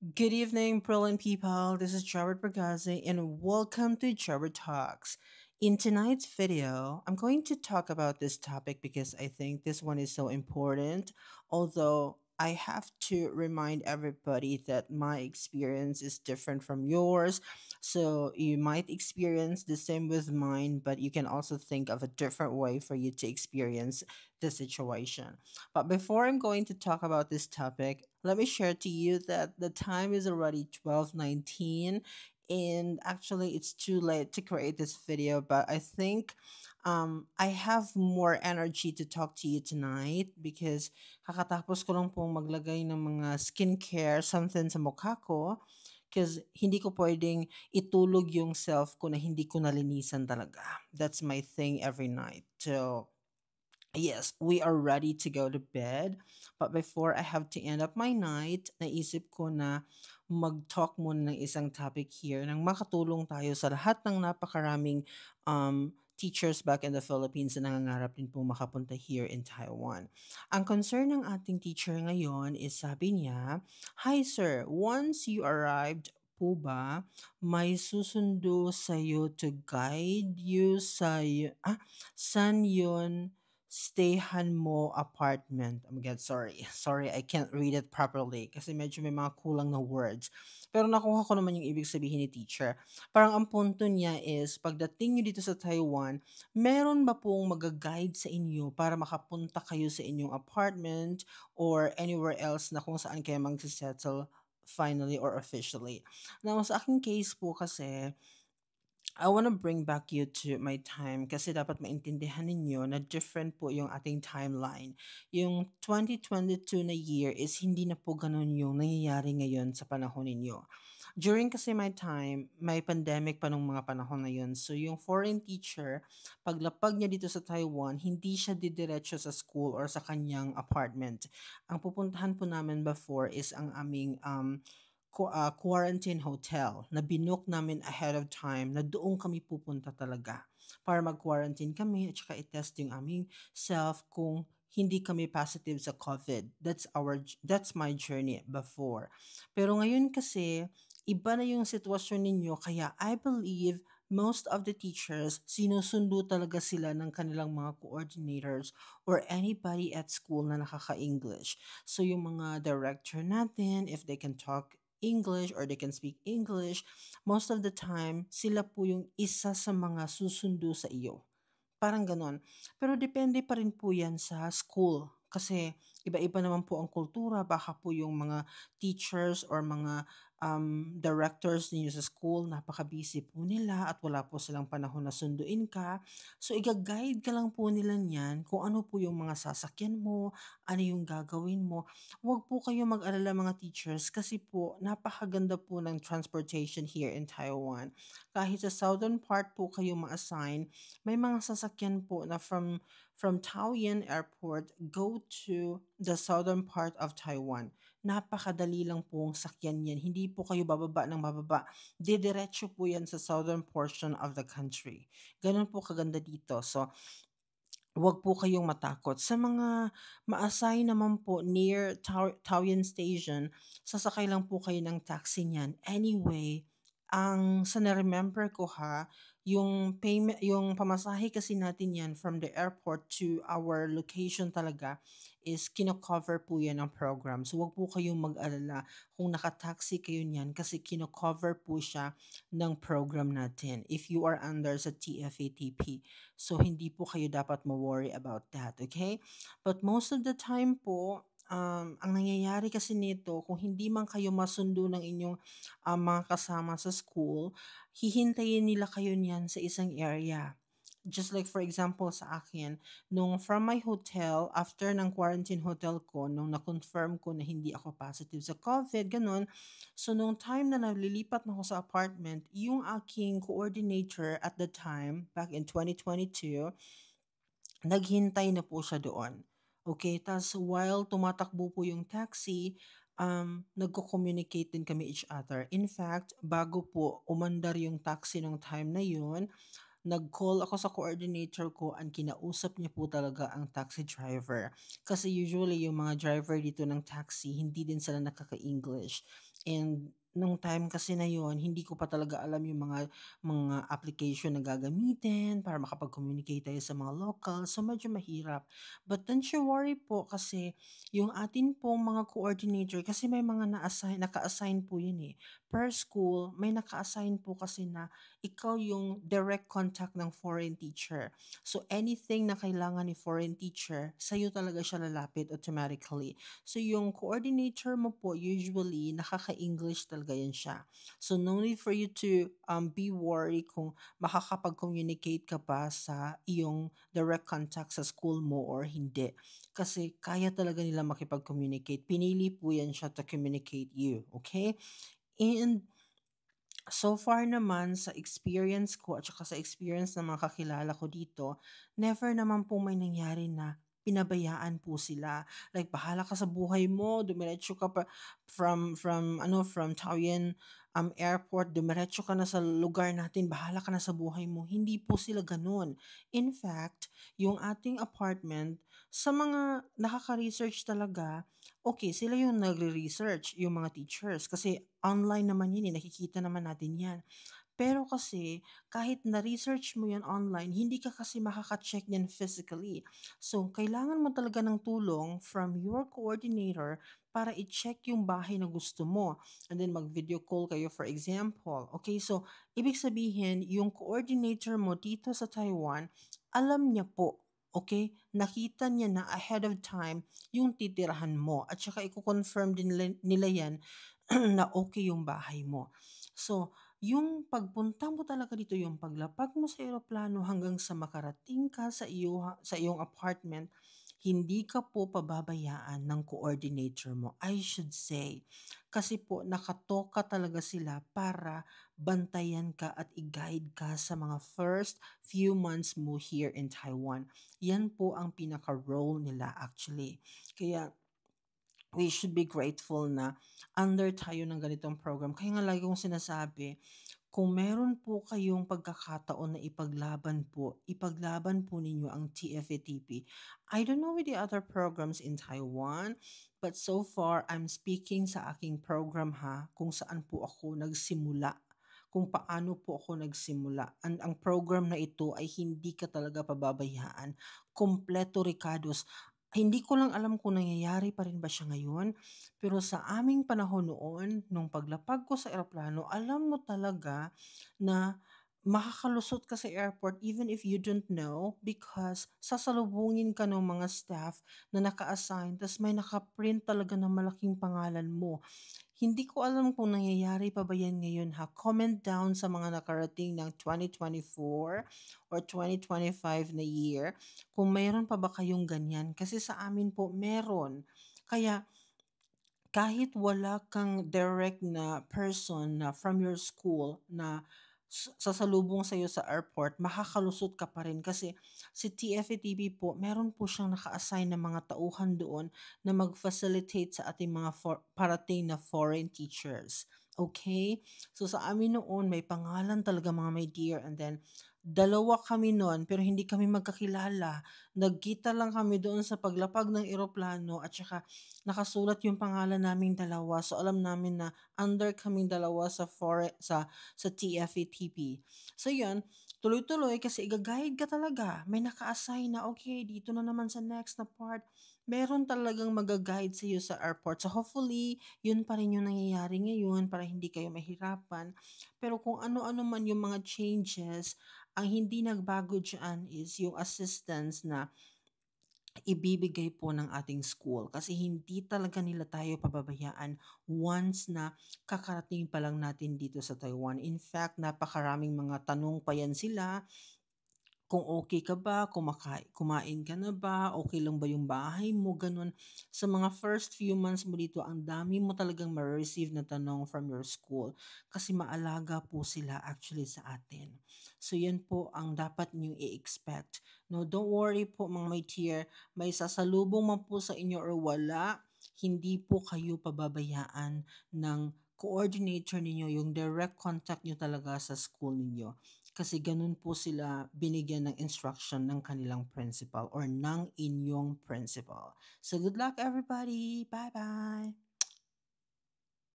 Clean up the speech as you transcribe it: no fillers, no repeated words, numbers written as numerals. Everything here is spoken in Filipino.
Good evening, brilliant people. This is Jared Bergazzi, and welcome to Jared Talks. In tonight's video, I'm going to talk about this topic because I think this one is so important. Although I have to remind everybody that my experience is different from yours. So you might experience the same with mine, but you can also think of a different way for you to experience the situation. But before I'm going to talk about this topic, let me share to you that the time is already 12:19, and actually it's too late to create this video, but I think I have more energy to talk to you tonight because kakatapos ko lang pong maglagay ng mga skincare something sa mukha ko because hindi ko pwedeng itulog yung self ko na hindi ko nalinisan talaga. That's my thing every night. So yes, we are ready to go to bed. But before I have to end up my night, naisip ko na mag-talk muna ng isang topic here nang makatulong tayo sa lahat ng napakaraming teachers back in the Philippines na nangangarap din po makapunta here in Taiwan. Ang concern ng ating teacher ngayon is sabi niya, "Hi sir, once you arrived po ba, may susundo sa'yo to guide you san yun stayhan mo apartment." Oh my God, sorry. Sorry, I can't read it properly kasi medyo may mga kulang na words. Pero nakuha ko naman yung ibig sabihin ni teacher. Parang ang punto niya is, pagdating nyo dito sa Taiwan, meron ba pong mag-guide sa inyo para makapunta kayo sa inyong apartment or anywhere else na kung saan kayo mag-settle finally or officially. Now, sa aking case po kasi, I want to bring back you to my time kasi dapat maintindihan ninyo na different po yung ating timeline. Yung 2022 na year is hindi na po ganun yung nangyayari ngayon sa panahon ninyo. During kasi my time, may pandemic pa nung mga panahon na yun. So yung foreign teacher, paglapag niya dito sa Taiwan, hindi siya didiretso sa school or sa kanyang apartment. Ang pupuntahan po namin before is ang aming quarantine hotel na binook namin ahead of time na doon kami pupunta talaga para mag-quarantine kami at saka i-test yung aming self kung hindi kami positive sa COVID. That's my journey before. Pero ngayon kasi iba na yung sitwasyon ninyo kaya I believe most of the teachers sinusundo talaga sila ng kanilang mga coordinators or anybody at school na nakaka-English. So yung mga director natin, if they can talk English or they can speak English, most of the time, sila po yung isa sa mga susundo sa iyo. Parang gano'n. Pero depende pa rin po 'yan sa school. Kasi iba-iba naman po ang kultura. Baka po yung mga teachers or mga directors ninyo sa school, napaka-busy po nila at wala po silang panahon na sunduin ka. So, iga-guide ka lang po nila niyan kung ano po yung mga sasakyan mo, ano yung gagawin mo. Huwag po kayo mag-alala mga teachers kasi po napakaganda po ng transportation here in Taiwan. Kahit sa southern part po kayo ma-assign, may mga sasakyan po na from Taoyuan Airport go to the southern part of Taiwan. Napakadali lang pong sakyan yan. Hindi po kayo bababa ng bababa. Didiretso po yan sa southern portion of the country. Ganun po kaganda dito. So, huwag po kayong matakot. Sa mga ma-assign naman po near Taoyuan Station, sasakay lang po kayo ng taxi niyan. Anyway, ang sa na-remember ko ha, yung payment, yung pamasahe kasi natin yan from the airport to our location talaga is kino-cover po yan ng program. So wag po kayong mag-alala kung naka-taxi kayo niyan kasi kino-cover po siya ng program natin if you are under sa TFATP. So, hindi po kayo dapat ma-worry about that, okay? But most of the time po, ang nangyayari kasi nito, kung hindi man kayo masundo ng inyong mga kasama sa school, hihintayin nila kayo niyan sa isang area. Just like for example sa akin, nung from my hotel, after ng quarantine hotel ko, nung na-confirm ko na hindi ako positive sa COVID, ganun, so nung time na nalilipat na ako sa apartment, yung aking coordinator at the time, back in 2022, naghintay na po siya doon. Okay, tas while tumatakbo po yung taxi, nagko-communicate din kami each other. In fact, bago po umandar yung taxi nung time na yun, nag-call ako sa coordinator ko and kinausap niya po talaga ang taxi driver. Kasi usually yung mga driver dito ng taxi, hindi din sila nakaka-English. And nung time kasi na yon, hindi ko pa talaga alam yung mga application na gagamitin para makapag-communicate tayo sa mga local. So medyo mahirap. But don't you worry po kasi yung atin pong mga coordinator, kasi may mga naka-assign po yun eh. Per school, may naka-assign po kasi na ikaw yung direct contact ng foreign teacher. So anything na kailangan ni foreign teacher, sa'yo talaga siya lalapit automatically. So yung coordinator mo po, usually, nakaka-English talaga yan siya. So no need for you to be worried kung makakapag-communicate ka pa sa iyong direct contact sa school mo or hindi. Kasi kaya talaga nila makipag-communicate. Pinili po yan siya to communicate you. Okay? And so far naman sa experience ko at saka sa experience ng mga kakilala ko dito, never naman po may nangyari na pinabayaan po sila. Like bahala ka sa buhay mo, dumiretso ka pa from Taoyuan airport, dumiretso ka na sa lugar natin, bahala ka na sa buhay mo. Hindi po sila ganun. In fact, yung ating apartment, sa mga nakaka-research talaga, okay, sila yung nagre-research, yung mga teachers. Kasi online naman yun eh, nakikita naman natin yan. Pero kasi, kahit na-research mo yan online, hindi ka kasi makaka-check yan physically. So, kailangan mo talaga ng tulong from your coordinator para i-check yung bahay na gusto mo. And then, mag-video call kayo for example. Okay, so, ibig sabihin, yung coordinator mo dito sa Taiwan, alam niya po. Okay? Nakita niya na ahead of time yung titirahan mo. At saka, i-confirm din nila yan na okay yung bahay mo. So, yung pagpunta mo talaga dito, yung paglapag mo sa eroplano hanggang sa makarating ka sa iyong apartment, hindi ka po pababayaan ng coordinator mo. I should say. Kasi po, nakatoka talaga sila para bantayan ka at i-guide ka sa mga first few months mo here in Taiwan. Yan po ang pinaka-role nila actually. Kaya, we should be grateful na under tayo ng ganitong program. Kaya nga lagi kong sinasabi, kung meron po kayong pagkakataon na ipaglaban po ninyo ang TFATP. I don't know with the other programs in Taiwan, but so far, I'm speaking sa aking program kung saan po ako nagsimula, kung paano po ako nagsimula. Ang program na ito ay hindi ka talaga pababayaan. Kompleto Ricardos. Hindi ko lang alam kung nangyayari pa rin ba siya ngayon, pero sa aming panahon noon, nung paglapag ko sa eroplano, alam mo talaga na makakalusot ka sa airport even if you don't know because sasalubungin ka ng mga staff na naka-assign tas may naka-print talaga ng malaking pangalan mo. Hindi ko alam kung nangyayari pa ba yan ngayon Comment down sa mga nakarating ng 2024 or 2025 na year kung mayroon pa ba kayong ganyan. Kasi sa amin po meron. Kaya kahit wala kang direct na person na from your school na sasalubong sa'yo sa airport, makakalusot ka pa rin kasi si TFETV po, meron po siyang naka-assign na mga tauhan doon na mag-facilitate sa ating mga parating na foreign teachers. Okay? So sa amin noon, may pangalan talaga mga my dear and then dalawa kami noon pero hindi kami magkakilala. Nagkita lang kami doon sa paglapag ng eroplano at saka nakasulat yung pangalan naming dalawa. So alam namin na under kaming dalawa sa TFETP. So yun, tuloy-tuloy kasi iga-guide ka talaga. May naka-assign na okay, dito na naman sa next na part. Meron talagang mag-guide sa iyo sa airport. So hopefully, yun pa rin yung nangyayari ngayon para hindi kayo mahirapan. Pero kung ano-ano man yung mga changes, ang hindi nagbago dyan is yung assistance na ibibigay po ng ating school kasi hindi talaga nila tayo pababayaan once na kakarating pa lang natin dito sa Taiwan. In fact, napakaraming mga tanong pa yan sila kung okay ka ba, kumain ka na ba, okay lang ba yung bahay mo, ganun. Sa mga first few months mo dito, ang dami mo talagang ma-receive na tanong from your school kasi maalaga po sila actually sa atin. So yan po ang dapat niyong i-expect. No, don't worry po mga my dear, may sasalubong man po sa inyo or wala, hindi po kayo pababayaan ng coordinator ninyo, yung direct contact nyo talaga sa school ninyo. Kasi ganun po sila binigyan ng instruction ng kanilang principal or ng inyong principal. So good luck everybody. Bye-bye.